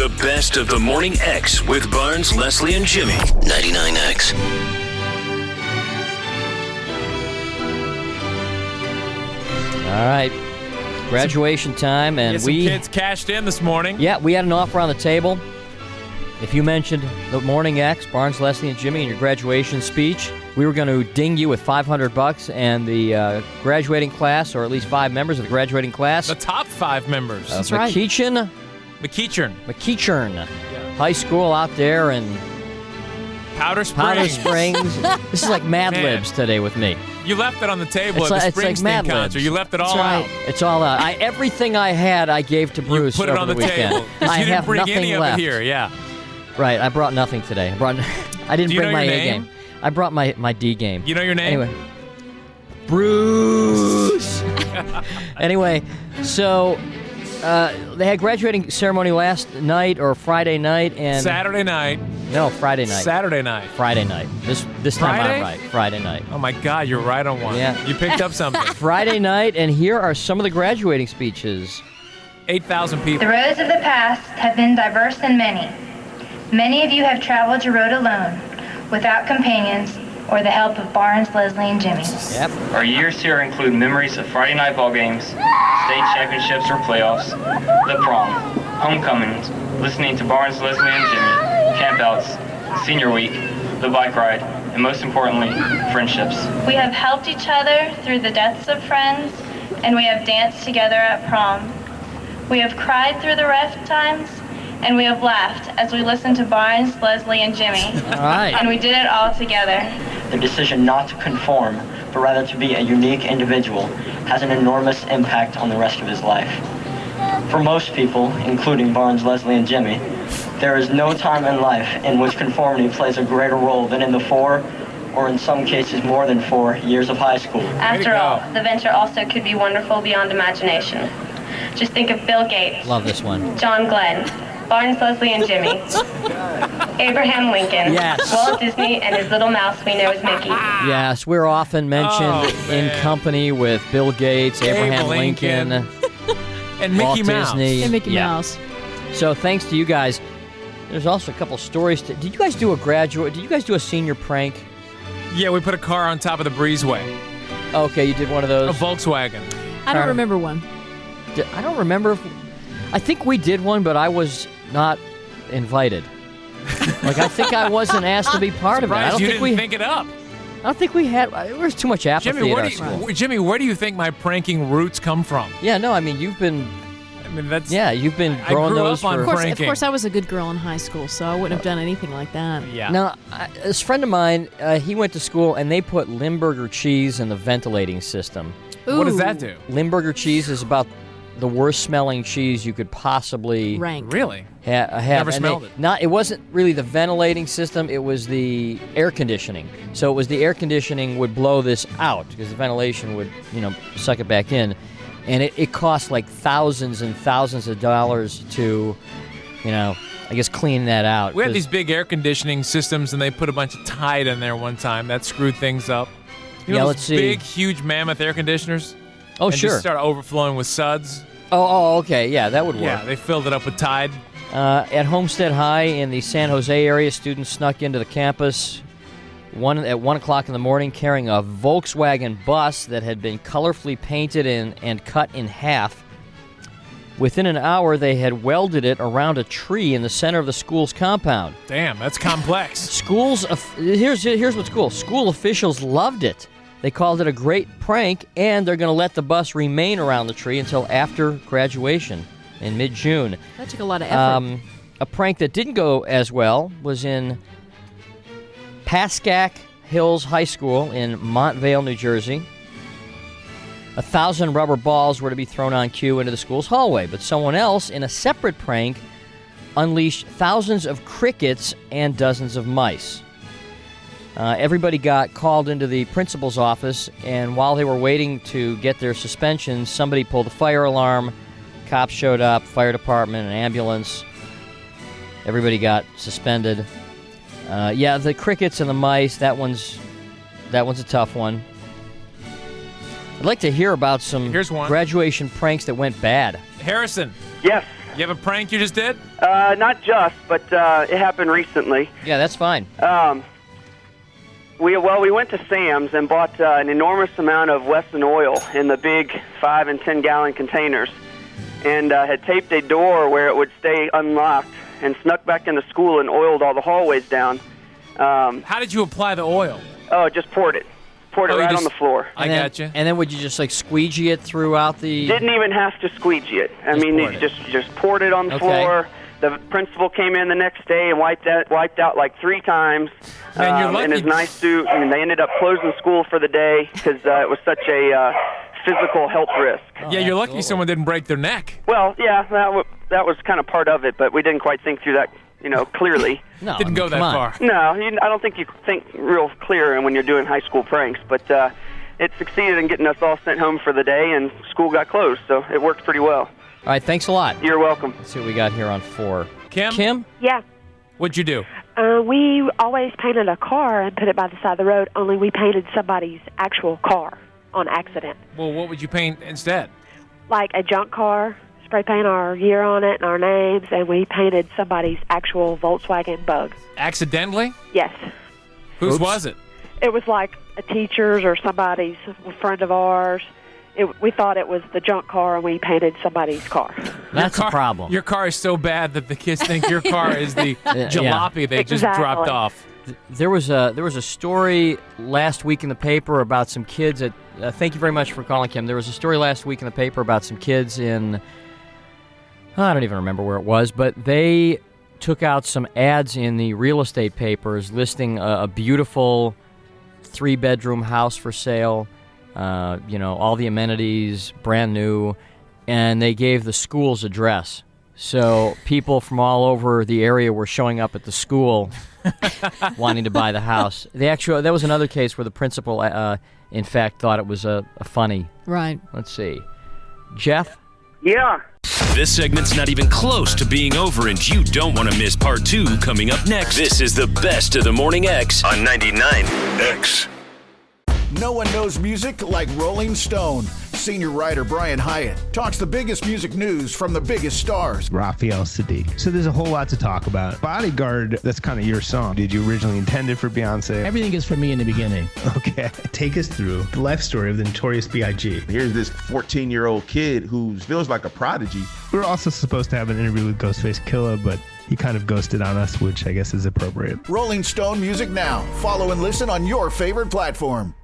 The best of the Morning X with Barnes, Leslie, and Jimmy. 99X. All right. Graduation time, and some kids cashed in this morning. Yeah, we had an offer on the table. If you mentioned the Morning X, Barnes, Leslie, and Jimmy in your graduation speech, we were going to ding you with $500, and the graduating class, or at least 5 members of the graduating class. The top 5 members. That's right. McEachern Yeah. High School out there in Powder Springs. This is like Mad Libs today with me. You left it on the table it's at the like Springsteen concert. You left it all out. It's all out. Everything I had, I gave to Bruce. You put it on the weekend. table. You didn't bring any left. of it here, yeah. Right, I brought nothing today. I didn't bring my A game. I brought my D game. You know your name? Anyway. Bruce! Anyway, so they had graduating ceremony last night or Friday night and Saturday night. No, Friday night. Saturday night. Friday night. This time Friday? I'm right. Friday night. Oh my God, you're right on one. Yeah. You picked up something. Friday night, and here are some of the graduating speeches. 8,000 people. The roads of the past have been diverse and many. Many of you have traveled your road alone, without companions, or the help of Barnes, Leslie, and Jimmy. Yep. Our years here include memories of Friday night ball games, state championships or playoffs, the prom, homecomings, listening to Barnes, Leslie, and Jimmy, campouts, senior week, the bike ride, and most importantly, friendships. We have helped each other through the deaths of friends, and we have danced together at prom. We have cried through the rough times, and we have laughed as we listened to Barnes, Leslie, and Jimmy. All right. And we did it all together. The decision not to conform, but rather to be a unique individual, has an enormous impact on the rest of his life. For most people, including Barnes, Leslie, and Jimmy, there is no time in life in which conformity plays a greater role than in the 4, or in some cases more than 4, years of high school. After all, the venture also could be wonderful beyond imagination. Just think of Bill Gates. Love this one. John Glenn. Barnes, Leslie, and Jimmy. Abraham Lincoln. Yes. Walt Disney and his little mouse we know as Mickey. Yes, we're often mentioned in company with Bill Gates, Abraham Lincoln, and Mickey Walt Mouse. Disney. And Mickey Mouse. So thanks to you guys. There's also a couple stories. Did you guys do a senior prank? Yeah, we put a car on top of the breezeway. Okay, you did one of those? A Volkswagen. I don't remember one. I don't remember. I think we did one, but I was not invited. I think I wasn't asked to be part of it. I don't you think didn't think it up. I don't think we had. There was too much apathy Jimmy, at our school. Jimmy, where do you think my pranking roots come from? Yeah, no, I mean you've been. you've been growing those up on for. Of course, I was a good girl in high school, so I wouldn't have done anything like that. Yeah. Now, this friend of mine, he went to school and they put Limburger cheese in the ventilating system. Ooh. What does that do? Limburger cheese is about the worst smelling cheese you could possibly rank. Really? have. Never smelled it. It wasn't really the ventilating system, it was the air conditioning. So it was the air conditioning would blow this out because the ventilation would, suck it back in. And it cost like thousands and thousands of dollars to, I guess clean that out. We had these big air conditioning systems and they put a bunch of Tide in there one time. That screwed things up. Let's see. Big, huge mammoth air conditioners? Oh, and sure. Just started overflowing with suds. Oh, okay. Yeah, that would work. Yeah, they filled it up with Tide. At Homestead High in the San Jose area, students snuck into the campus at 1 o'clock in the morning carrying a Volkswagen bus that had been colorfully painted and cut in half. Within an hour, they had welded it around a tree in the center of the school's compound. Damn, that's complex. Here's what's cool. School officials loved it. They called it a great prank, and they're going to let the bus remain around the tree until after graduation in mid-June. That took a lot of effort. A prank that didn't go as well was in Pascack Hills High School in Montvale, New Jersey. 1,000 rubber balls were to be thrown on cue into the school's hallway, but someone else, in a separate prank, unleashed thousands of crickets and dozens of mice. Everybody got called into the principal's office, and while they were waiting to get their suspensions, somebody pulled the fire alarm. Cops showed up, fire department, an ambulance. Everybody got suspended. The crickets and the mice, that one's a tough one. I'd like to hear about some Here's one. graduation pranks that went bad. Harrison. Yes. You have a prank you just did? Not just, but it happened recently. Yeah, that's fine. We went to Sam's and bought an enormous amount of Wesson oil in the big 5 and 10 gallon containers, and had taped a door where it would stay unlocked, and snuck back into school and oiled all the hallways down. How did you apply the oil? Oh, just poured it. Poured it right on the floor. I gotcha. And then would you just squeegee it throughout the... Didn't even have to squeegee it. I mean, you just poured it on the floor. The principal came in the next day and wiped out like 3 times in his nice suit, and they ended up closing school for the day because it was such a physical health risk. Yeah, you're lucky someone didn't break their neck. Well, yeah, that was kind of part of it, but we didn't quite think through that, clearly. No, didn't go that far. No, I don't think you think real clear when you're doing high school pranks, but it succeeded in getting us all sent home for the day, and school got closed, so it worked pretty well. All right, thanks a lot. You're welcome. Let's see what we got here on 4. Kim? Yeah. What'd you do? We always painted a car and put it by the side of the road, only we painted somebody's actual car on accident. Well, what would you paint instead? Like a junk car, spray paint our year on it and our names, and we painted somebody's actual Volkswagen Bug. Accidentally? Yes. Whose was it? It was like a teacher's or somebody's, a friend of ours. We thought it was the junk car, and we painted somebody's car. That's a problem. Your car is so bad that the kids think your car is the jalopy they just dropped off. There was a story last week in the paper about some kids at. Thank you very much for calling, Kim. There was a story last week in the paper about some kids in. I don't even remember where it was, but they took out some ads in the real estate papers listing a beautiful 3-bedroom house for sale. All the amenities, brand new, and they gave the school's address. So people from all over the area were showing up at the school wanting to buy the house. That was another case where the principal, in fact, thought it was a funny. Right. Let's see. Jeff? Yeah. This segment's not even close to being over, and you don't want to miss part 2 coming up next. This is the best of the Morning X on 99X. No one knows music like Rolling Stone. Senior writer Brian Hyatt talks the biggest music news from the biggest stars. Raphael Sadiq. So there's a whole lot to talk about. Bodyguard, that's kind of your song. Did you originally intend it for Beyonce? Everything is for me in the beginning. Okay. Take us through the life story of the Notorious B.I.G. Here's this 14-year-old kid who feels like a prodigy. We were also supposed to have an interview with Ghostface Killah, but he kind of ghosted on us, which I guess is appropriate. Rolling Stone music now. Follow and listen on your favorite platform.